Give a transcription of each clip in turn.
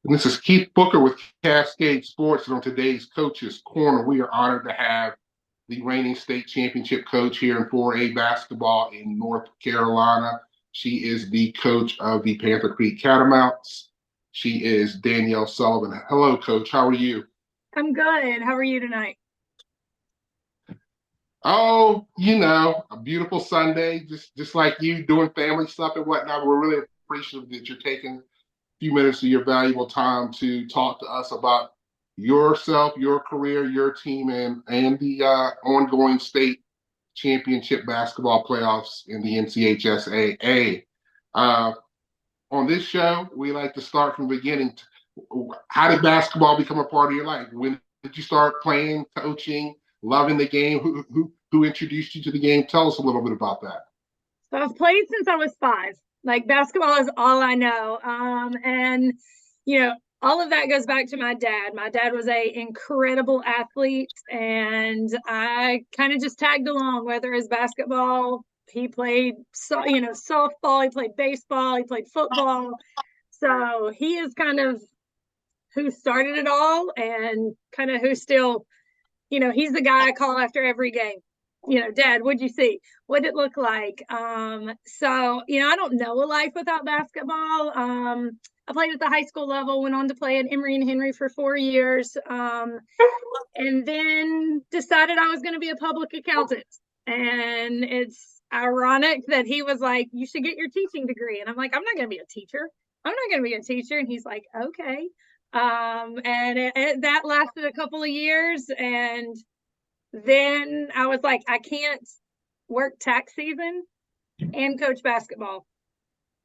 And this is Keith Booker with Cascade Sports. And on today's Coach's Corner, we are honored to have the reigning state championship coach here in 4A basketball in North Carolina. She is the coach of the Panther Creek Catamounts. She is Danielle Sullivan. Hello, Coach. How are you? I'm good. How are you tonight? Oh, a beautiful Sunday, just like you, doing family stuff and whatnot. We're really appreciative that you're taking few minutes of your valuable time to talk to us about yourself, your career, your team, and the ongoing state championship basketball playoffs in the NCHSAA. Uh, on this show, we like to start from the beginning. How did basketball become a part of your life? When did you start playing, coaching, loving the game? Who introduced you to the game? Tell us a little bit about that. So I've played since I was 5. Like, basketball is all I know. All of that goes back to my dad. My dad was a incredible athlete, and I kind of just tagged along, whether it's basketball. He played, softball. He played baseball. He played football. So he is kind of who started it all, and kind of who still, he's the guy I call after every game. Dad, what'd you see? What'd it look like? I don't know a life without basketball. I played at the high school level, went on to play at Emory and Henry for 4 years, and then decided I was going to be a public accountant. And it's ironic that he was like, you should get your teaching degree. And I'm like, I'm not going to be a teacher. I'm not going to be a teacher. And he's like, okay. That lasted a couple of years, and then I was like, I can't work tax season and coach basketball.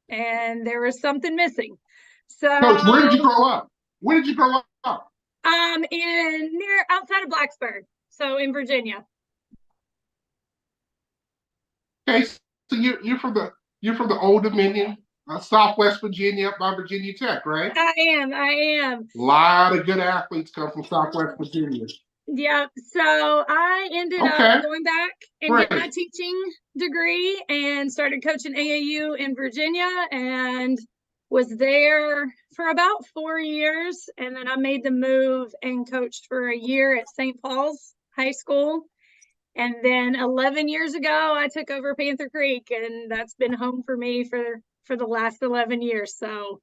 And there was something missing. So, Coach, where did you grow up? Where did you grow up? Outside of Blacksburg, so in Virginia. Okay, so you're from the Old Dominion, Southwest Virginia, up by Virginia Tech, right? I am. A lot of good athletes come from Southwest Virginia. Yeah, so I ended up going back and getting my teaching degree and started coaching AAU in Virginia, and was there for about 4 years. And then I made the move and coached for a year at St. Paul's High School. And then 11 years ago, I took over Panther Creek, and that's been home for me for the last 11 years. So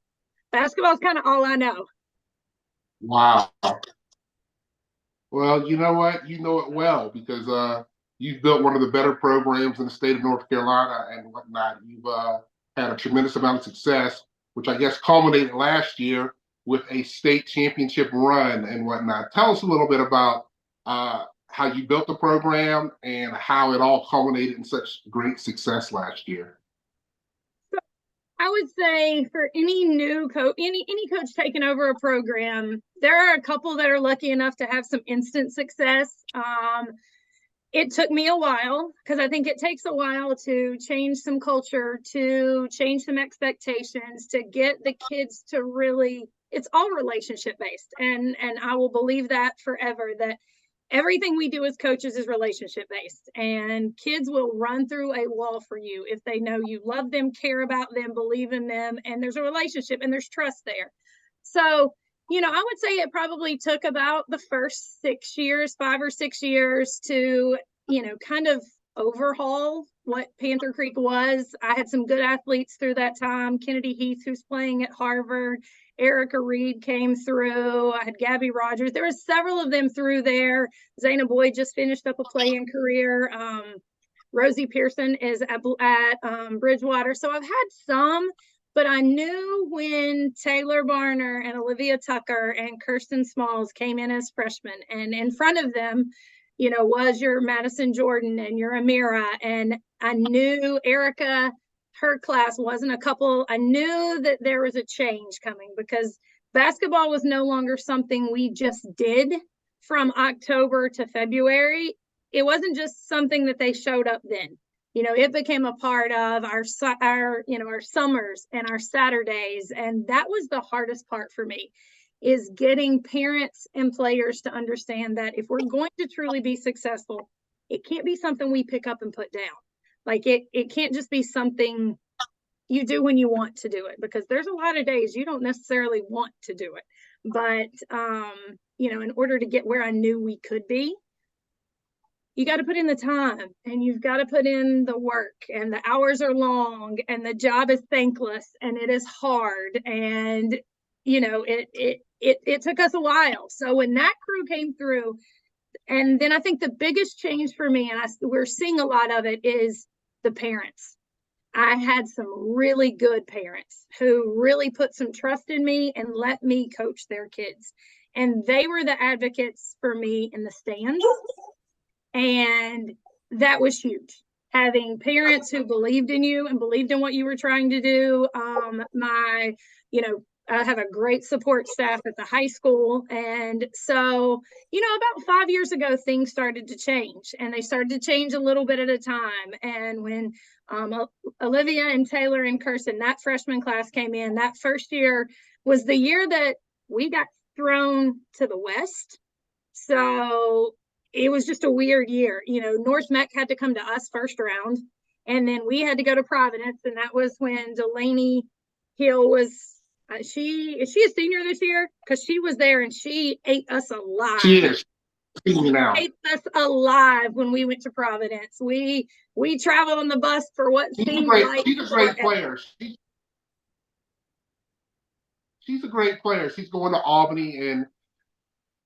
basketball is kind of all I know. Wow. Well, you know what? You know it well, because you've built one of the better programs in the state of North Carolina and whatnot. You've had a tremendous amount of success, which I guess culminated last year with a state championship run and whatnot. Tell us a little bit about how you built the program and how it all culminated in such great success last year. I would say for any new coach, any coach taking over a program, there are a couple that are lucky enough to have some instant success. It took me a while, because I think it takes a while to change some culture, to change some expectations, to get the kids to really, it's all relationship based. And I will believe that forever, that everything we do as coaches is relationship based, and kids will run through a wall for you if they know you love them, care about them, believe in them, and there's a relationship and there's trust there. So, I would say it probably took about the first 6 years, 5 or 6 years, to, kind of overhaul what Panther Creek was. I had some good athletes through that time. Kennedy Heath, who's playing at Harvard. Erica Reed came through. I had Gabby Rogers. There were several of them through there. Zayna Boyd just finished up a playing career. Rosie Pearson is at Bridgewater. So I've had some, but I knew when Taylor Barner and Olivia Tucker and Kirsten Smalls came in as freshmen, and in front of them, was your Madison Jordan and your Amira. And I knew Erica, her class wasn't a couple. I knew that there was a change coming, because basketball was no longer something we just did from October to February. It wasn't just something that they showed up then. It became a part of our summers and our Saturdays. And that was the hardest part for me, is getting parents and players to understand that if we're going to truly be successful, it can't be something we pick up and put down. Like, it can't just be something you do when you want to do it, because there's a lot of days you don't necessarily want to do it. But, in order to get where I knew we could be, you got to put in the time, and you've got to put in the work, and the hours are long, and the job is thankless, and it is hard. And, it took us a while. So when that crew came through, and then I think the biggest change for me, and we're seeing a lot of it, is the parents. I had some really good parents who really put some trust in me and let me coach their kids. And they were the advocates for me in the stands. And that was huge. Having parents who believed in you and believed in what you were trying to do. I have a great support staff at the high school. And so, about 5 years ago, things started to change, and they started to change a little bit at a time. And when Olivia and Taylor and Kirsten, that freshman class came in, that first year was the year that we got thrown to the West. So it was just a weird year. North Meck had to come to us first round, and then we had to go to Providence. And that was when Delaney Hill was, is she a senior this year? Because she was there and she ate us alive. She is. Now. Ate us alive when we went to Providence. We traveled on the bus for what seemed like she's a great player. She's a great player. She's going to Albany, and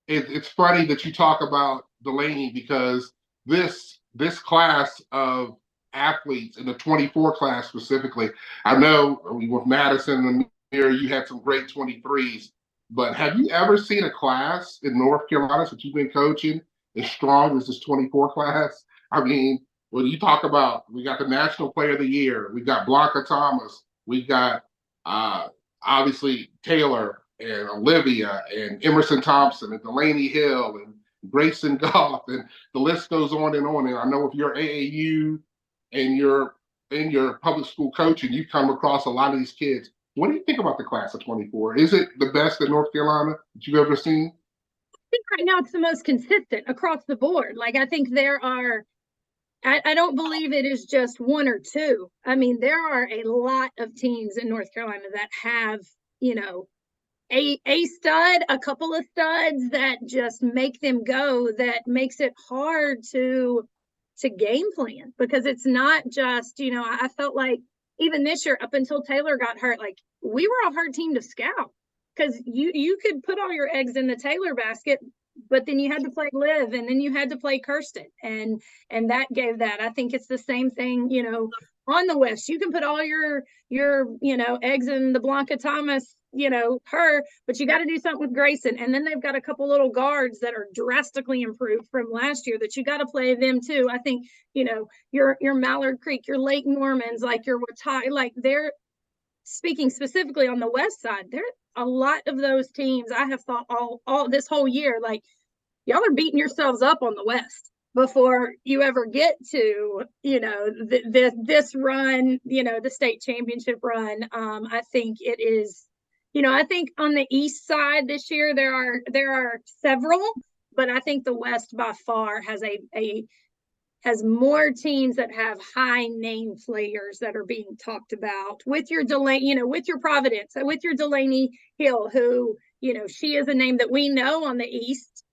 it's funny that you talk about Delaney, because this class of athletes, in the 24 class specifically, I know with Madison and Mirror, you had some great 23s, but have you ever seen a class in North Carolina that you've been coaching as strong as this 24 class? I mean, when you talk about, we got the National Player of the Year, we got Blanca Thomas, we got obviously Taylor and Olivia and Emerson Thompson and Delaney Hill and Grayson Goff, and the list goes on and on. And I know if you're AAU and you're in your public school coaching, you come across a lot of these kids. What do you think about the class of 24? Is it the best in North Carolina that you've ever seen? I think right now it's the most consistent across the board. Like, I think there are, I don't believe it is just one or two. I mean, there are a lot of teams in North Carolina that have, a stud, a couple of studs that just make them go, that makes it hard to game plan, because it's not just, I felt like even this year, up until Taylor got hurt, like, we were a hard team to scout, because you could put all your eggs in the Taylor basket, but then you had to play Liv, and then you had to play Kirsten, and that gave that. I think it's the same thing, on the West. You can put all your eggs in the Blanca Thomas, her, but you got to do something with Grayson. And then they've got a couple little guards that are drastically improved from last year that you got to play them too. I think, your Mallard Creek, your Lake Normans, like your Watai, like, they're speaking specifically on the West side. There a lot of those teams, I have thought all this whole year, like, y'all are beating yourselves up on the West before you ever get to, this run, the state championship run. I think it is, I think on the East side this year, there are several, but I think the West by far has more teams that have high name players that are being talked about, with your Delaney, with your Providence, with your Delaney Hill, who, she is a name that we know on the East.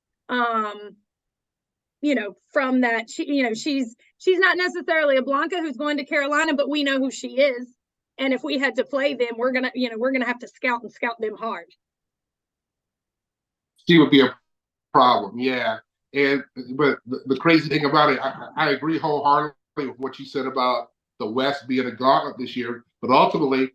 From that, she's not necessarily a Blanca who's going to Carolina, but we know who she is. And if we had to play them, we're gonna have to scout them hard. She would be a problem, yeah. But the crazy thing about it, I agree wholeheartedly with what you said about the West being a gauntlet this year. But ultimately,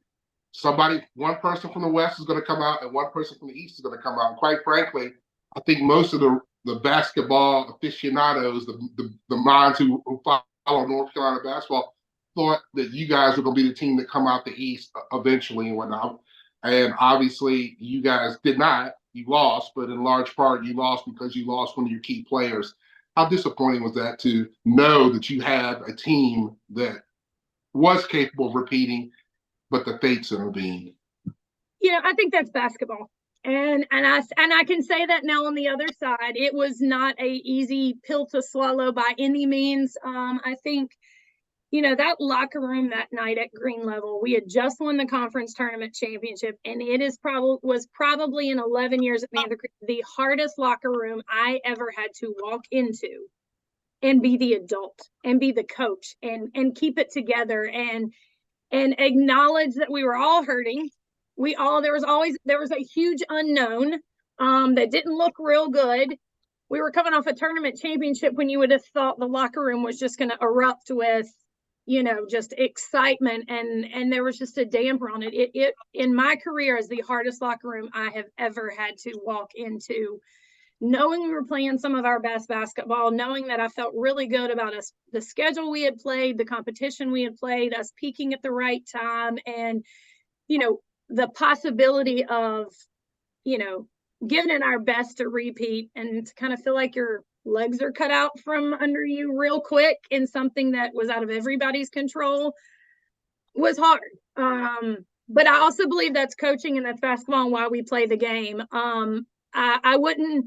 one person from the West is going to come out, and one person from the East is going to come out. And quite frankly, I think most of the basketball aficionados, the minds who follow North Carolina basketball, thought that you guys were going to be the team that come out the East eventually and whatnot. And obviously, you guys did not. You lost, but in large part, you lost because you lost one of your key players. How disappointing was that, to know that you had a team that was capable of repeating, but the fates intervened? I think that's basketball. And I can say that now on the other side. It was not a easy pill to swallow by any means. I think, that locker room that night at Green Level, we had just won the conference tournament championship, and it was probably in 11 years at Panther Creek the hardest locker room I ever had to walk into and be the adult and be the coach and keep it together and acknowledge that we were all hurting. There was a huge unknown that didn't look real good. We were coming off a tournament championship when you would have thought the locker room was just going to erupt with just excitement, and there was just a damper on it. It in my career is the hardest locker room I have ever had to walk into, knowing we were playing some of our best basketball, knowing that I felt really good about us, the schedule we had played, the competition we had played, us peaking at the right time, and the possibility of giving it our best to repeat and to kind of feel like your legs are cut out from under you real quick in something that was out of everybody's control was hard. But I also believe that's coaching and that's basketball and why we play the game. I wouldn't,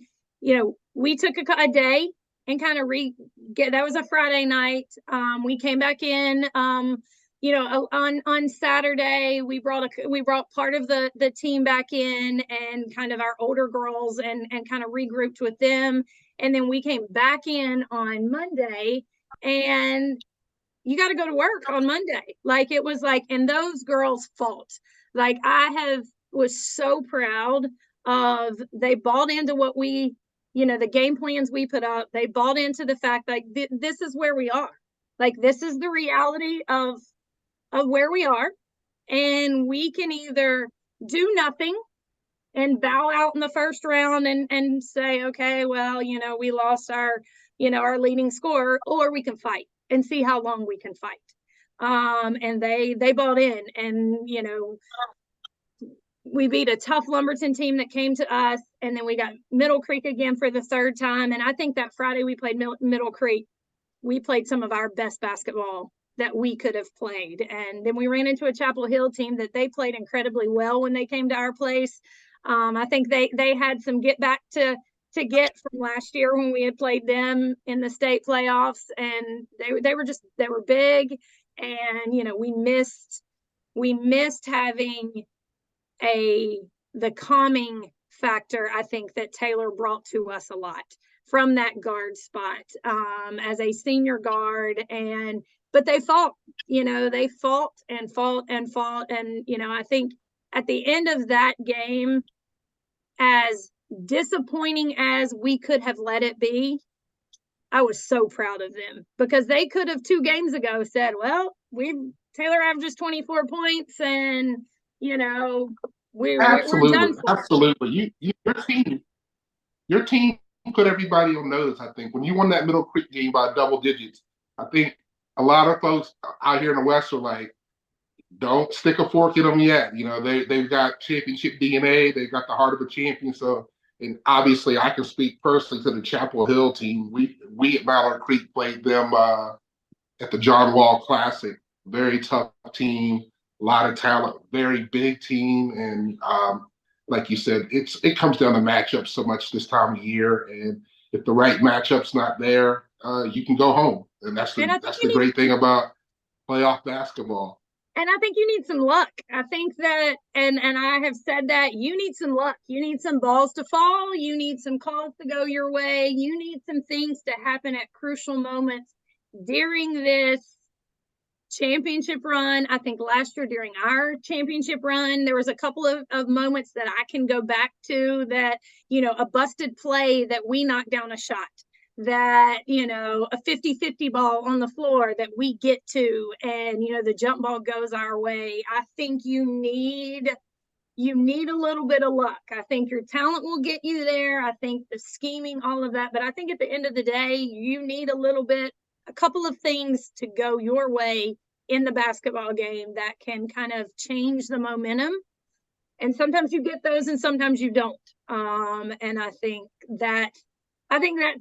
we took a day and kind of that was a Friday night. We came back in, on Saturday, we brought part of the team back in and kind of our older girls and kind of regrouped with them. And then we came back in on Monday, and you got to go to work on Monday. Like, it was like, and those girls fought. Like, was so proud of, they bought into what we, the game plans we put up. They bought into the fact like this is where we are. Like, this is the reality of where we are, and we can either do nothing and bow out in the first round and say, okay, well, we lost our leading scorer, or we can fight and see how long we can fight. And they bought in, and we beat a tough Lumberton team that came to us, and then we got Middle Creek again for the third time. And I think that Friday we played Middle Creek, we played some of our best basketball that we could have played. And then we ran into a Chapel Hill team that they played incredibly well when they came to our place. I think they had some get back to get from last year when we had played them in the state playoffs, and they were big, and we missed having the calming factor, I think, that Taylor brought to us a lot from that guard spot as a senior guard. But they fought, they fought and fought and fought. And, I think at the end of that game, as disappointing as we could have let it be, I was so proud of them, because they could have 2 games ago said, well, Taylor averages 24 points and, we're done for. Absolutely. Your team put everybody on notice. I think when you won that Middle Creek game by double digits, I think a lot of folks out here in the West are like, don't stick a fork in them yet. They've got championship DNA. They've got the heart of a champion. So, and obviously I can speak personally to the Chapel Hill team. We at Mallard Creek played them at the John Wall Classic. Very tough team, a lot of talent, very big team. And like you said, it comes down to matchups so much this time of year. And if the right matchup's not there, you can go home. And that's the great thing about playoff basketball. And I think you need some luck. I think that, and I have said that, you need some luck. You need some balls to fall. You need some calls to go your way. You need some things to happen at crucial moments during this championship run. I think last year during our championship run, there was a couple of moments that I can go back to that, a busted play that we knocked down a shot, that, a 50-50 ball on the floor that we get to, and, the jump ball goes our way. I think you need a little bit of luck. I think your talent will get you there. I think the scheming, all of that. But I think at the end of the day, you need a couple of things to go your way in the basketball game that can kind of change the momentum. And sometimes you get those and sometimes you don't. And I think that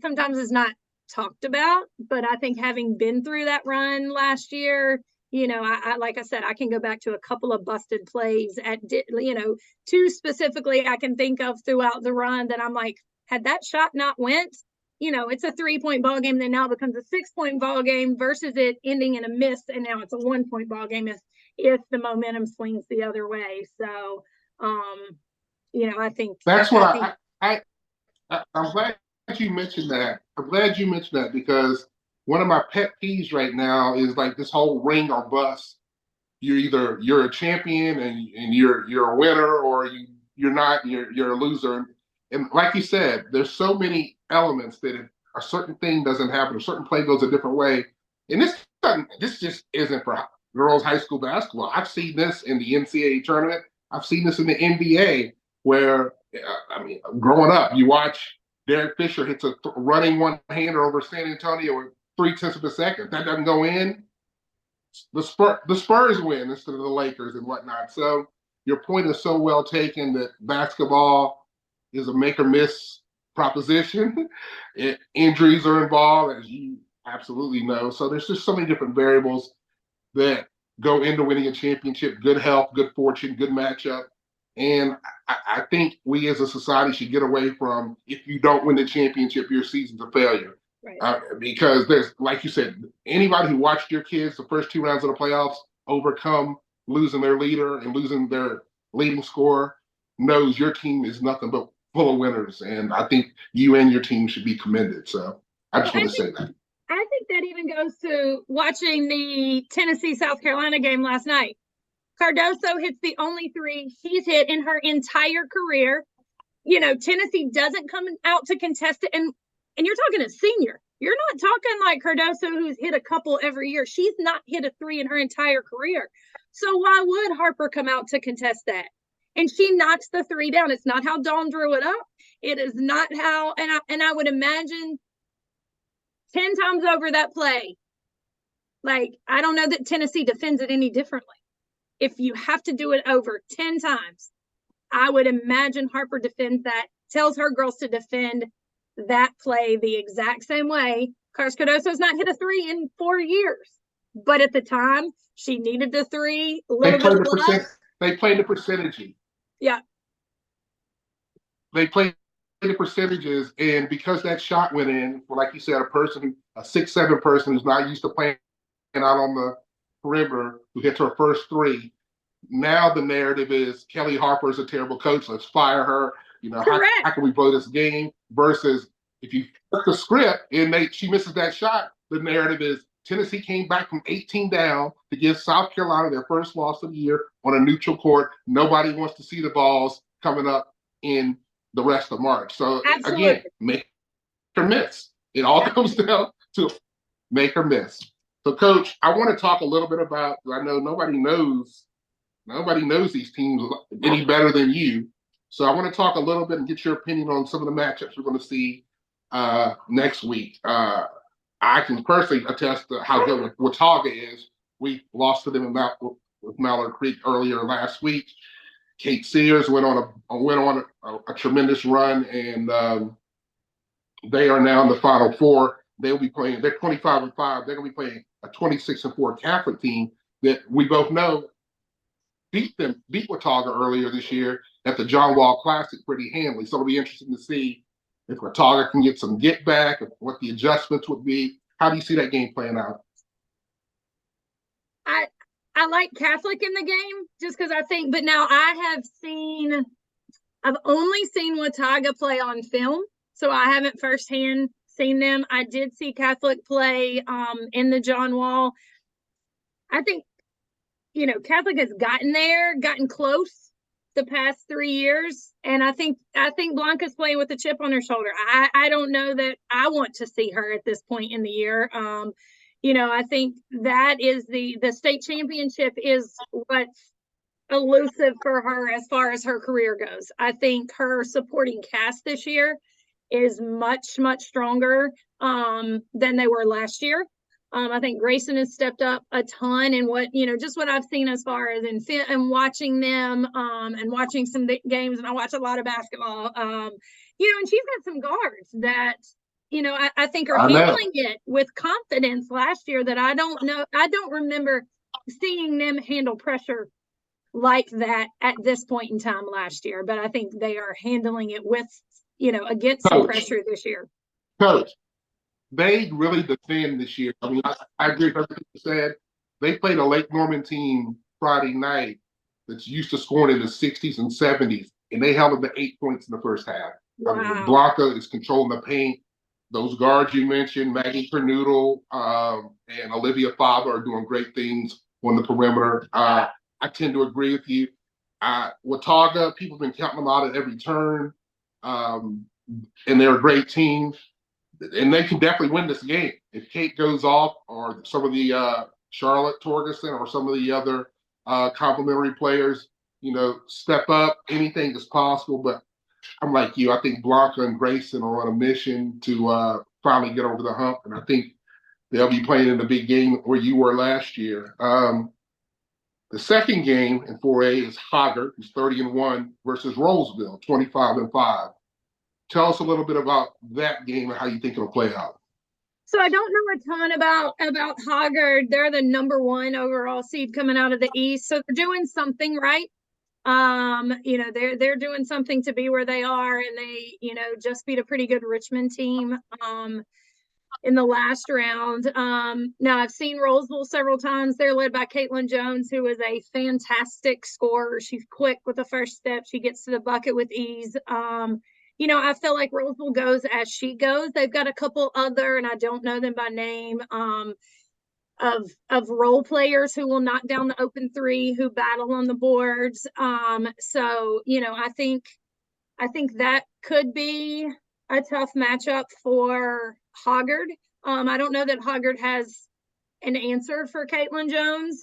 sometimes is not talked about, but I think having been through that run last year, I like I said, I can go back to a couple of busted plays at, 2 specifically I can think of throughout the run that I'm like, had that shot not went, it's a 3-point ball game that now becomes a 6-point ball game versus it ending in a miss and now it's a 1-point ball game if the momentum swings the other way. So, I think That's what I'm glad you mentioned that. I'm glad you mentioned that because one of my pet peeves right now is like this whole ring or bust. You're a champion and you're a winner, or you're not, you're a loser. And like you said, there's so many elements that if a certain thing doesn't happen, a certain play goes a different way. And this just isn't for girls high school basketball. I've seen this in the NCAA tournament. I've seen this in the NBA where growing up, you watch Derek Fisher hits a running one-hander over San Antonio in 0.3 of a second. That doesn't go in. The Spurs win instead of the Lakers and whatnot. So your point is so well taken that basketball is a make or miss proposition. Injuries are involved, as you absolutely know. So there's just so many different variables that go into winning a championship: good health, good fortune, good matchup. And I think we as a society should get away from, if you don't win the championship, your season's a failure. right. Because there's, like you said, anybody who watched your kids the first 2 rounds of the playoffs overcome losing their leader and losing their leading scorer knows your team is nothing but full of winners. And I think you and your team should be commended. So I just want to say that. I think that even goes to watching the Tennessee-South Carolina game last night. Cardoso hits the only 3 she's hit in her entire career. Tennessee doesn't come out to contest it. And you're talking a senior. You're not talking like Cardoso, who's hit a couple every year. She's not hit a 3 in her entire career. So why would Harper come out to contest that? And she knocks the 3 down. It's not how Dawn drew it up. It is not how, and I would imagine 10 times over that play. Like, I don't know that Tennessee defends it any differently. If you have to do it over 10 times, I would imagine Harper defends that, tells her girls to defend that play the exact same way. Carlos Cardoso's not hit a 3 in 4 years. But at the time, she needed the 3. They played the percentage. Yeah. They played the percentages, and because that shot went in, like you said, a 6'7" person who's not used to playing out on the perimeter, who hits her first 3. Now the narrative is Kelly Harper is a terrible coach. Let's fire her. How can we blow this game? Versus if you flip the script and she misses that shot, the narrative is Tennessee came back from 18 down to give South Carolina their first loss of the year on a neutral court. Nobody wants to see the balls coming up in the rest of March. So Absolutely. Again, make or miss. It all comes down to make or miss. So, Coach, I want to talk a little bit about, I know nobody knows these teams any better than you. So I want to talk a little bit and get your opinion on some of the matchups we're going to see next week. I can personally attest to how good Watauga is. We lost to them with Panther Creek earlier last week. Kate Sears went on a tremendous run, and they are now in the Final Four. They'll be playing. They're 25-5. They're going to be playing a 26-4 Catholic team that we both know beat Watauga earlier this year at the John Wall Classic pretty handily. So it'll be interesting to see if Watauga can get some get back, what the adjustments would be. How do you see that game playing out? I like Catholic in the game just because I think, but now I've only seen Watauga play on film, so I haven't firsthand seen them. I did see Catholic play in the John Wall. I think, Catholic has gotten close the past 3 years, and I think Blanca's playing with a chip on her shoulder. I don't know that I want to see her at this point in the year. I think that is the state championship is what's elusive for her as far as her career goes. I think her supporting cast this year is much, much stronger than they were last year. I think Grayson has stepped up a ton in just what I've seen as far as and watching them and watching some games. And I watch a lot of basketball, and she's got some guards that, I think are handling it with confidence last year that I don't remember seeing them handle pressure like that at this point in time last year. But I think they are handling it with, against some pressure this year. Coach, they really defend this year. I mean, I agree with everything you said. They played a Lake Norman team Friday night that's used to scoring in the 60s and 70s, and they held them to 8 points in the first half. I mean, Wow. Blanca is controlling the paint. Those guards you mentioned, Maggie Pernoodle and Olivia Fava, are doing great things on the perimeter. I tend to agree with you. Watauga, people have been counting them out at every turn, um, and they're a great team, and they can definitely win this game if Kate goes off, or some of the Charlotte Torgerson, or some of the other complimentary players, step up. Anything is possible, but I'm like you. I think Blanca and Grayson are on a mission to finally get over the hump, and I think they'll be playing in the big game where you were last year. The second game in 4A is Hoggard, who's 30-1, versus Roseville, 25-5. Tell us a little bit about that game and how you think it'll play out. So I don't know a ton about Hoggard. They're the #1 overall seed coming out of the East, so they're doing something right. They're doing something to be where they are, and they, just beat a pretty good Richmond team in the last round. Now I've seen Roseville several times. They're led by Caitlin Jones, who is a fantastic scorer. She's quick with the first step. She gets to the bucket with ease. I feel like Roseville goes as she goes. They've got a couple other, and I don't know them by name, of role players who will knock down the open three, who battle on the boards. So I think that could be a tough matchup for Hoggard. I don't know that Hoggard has an answer for Caitlin Jones.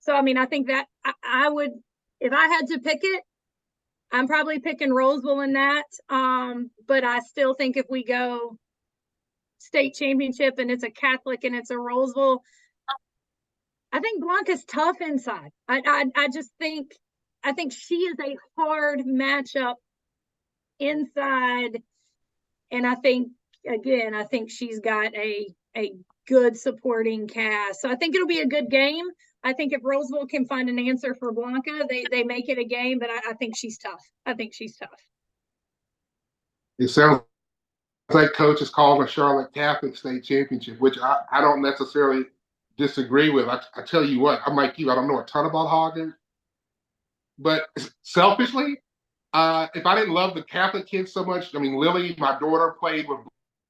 So I mean, I think that I would, if I had to pick it, I'm probably picking Roseville in that. But I still think if we go state championship and it's a Catholic and it's a Roseville, I think Blanca's tough inside. I just think she is a hard matchup inside, and I think she's got a good supporting cast. So I think it'll be a good game. I think if Roseville can find an answer for Blanca, they make it a game, but I think she's tough. It sounds like Coach is calling a Charlotte Catholic state championship, which I don't necessarily disagree with. I tell you what, I'm like you. I don't know a ton about Hoggard, but selfishly, if I didn't love the Catholic kids so much, I mean, Lily, my daughter, played with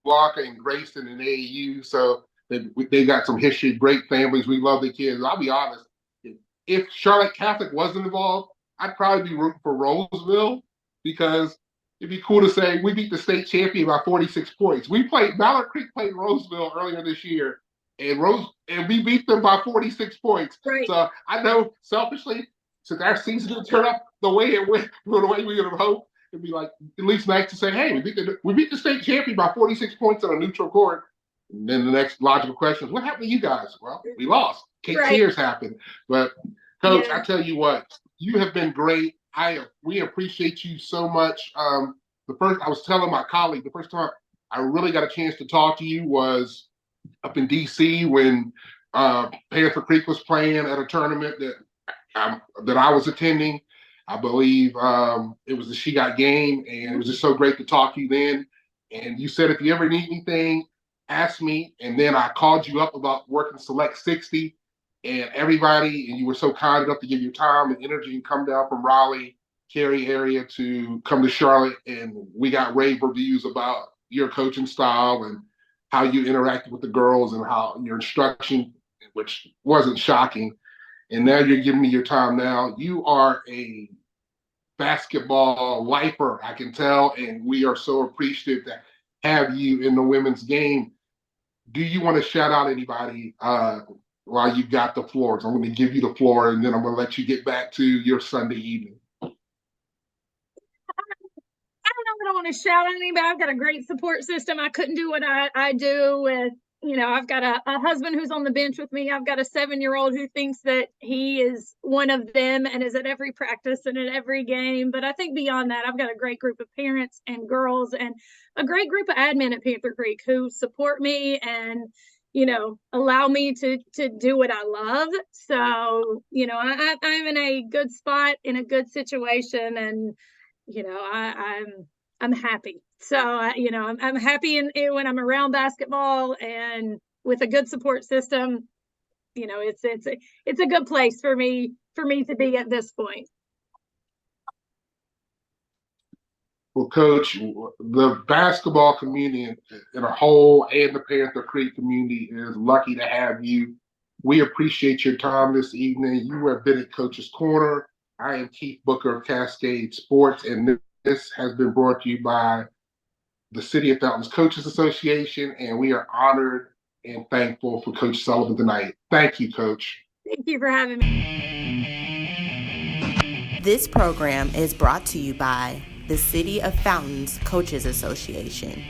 Blanca and Grayson in AAU, so they got some history, great families. We love the kids. I'll be honest, if Charlotte Catholic wasn't involved, I'd probably be rooting for Roseville, because it'd be cool to say we beat the state champion by 46 points. Mallard Creek played Roseville earlier this year, and we beat them by 46 points. Right. So I know selfishly, since our season didn't turn up the way it went, the way we would have hoped, it'd be like at least nice to say, hey, we beat the state champion by 46 points on a neutral court. And then the next logical question is, what happened to you guys? Well, we lost. Tears happened. But Coach, I tell you what, you have been great. We appreciate you so much. I was telling my colleague, the first time I really got a chance to talk to you was up in DC when Panther Creek was playing at a tournament that I was attending. I believe it was the She Got game, and it was just so great to talk to you then. And you said, if you ever need anything, ask me. And then I called you up about working Select 60 and everybody, and you were so kind enough to give your time and energy and come down from Raleigh, Cary area to come to Charlotte. And we got rave reviews about your coaching style and how you interacted with the girls and how your instruction, which wasn't shocking. And now you're giving me your time now. You are a basketball lifer, I can tell, and we are so appreciative to have you in the women's game. Do you want to shout out anybody while you got the floor? So I'm going to give you the floor, and then I'm going to let you get back to your Sunday evening. I don't want to shout at anybody. I've got a great support system. I couldn't do what I do with, I've got a husband who's on the bench with me. I've got a 7-year-old who thinks that he is one of them and is at every practice and at every game. But I think beyond that, I've got a great group of parents and girls and a great group of admin at Panther Creek who support me and, allow me to do what I love. So, I'm in a good spot, in a good situation. And, I'm happy. So, I'm happy when I'm around basketball and with a good support system. It's a good place for me to be at this point. Well, Coach, the basketball community in a whole and the Panther Creek community is lucky to have you. We appreciate your time this evening. You have been at Coach's Corner. I am Keith Booker of Cascade Sports, and this has been brought to you by the City of Fountains Coaches Association, and we are honored and thankful for Coach Sullivan tonight. Thank you, Coach. Thank you for having me. This program is brought to you by the City of Fountains Coaches Association.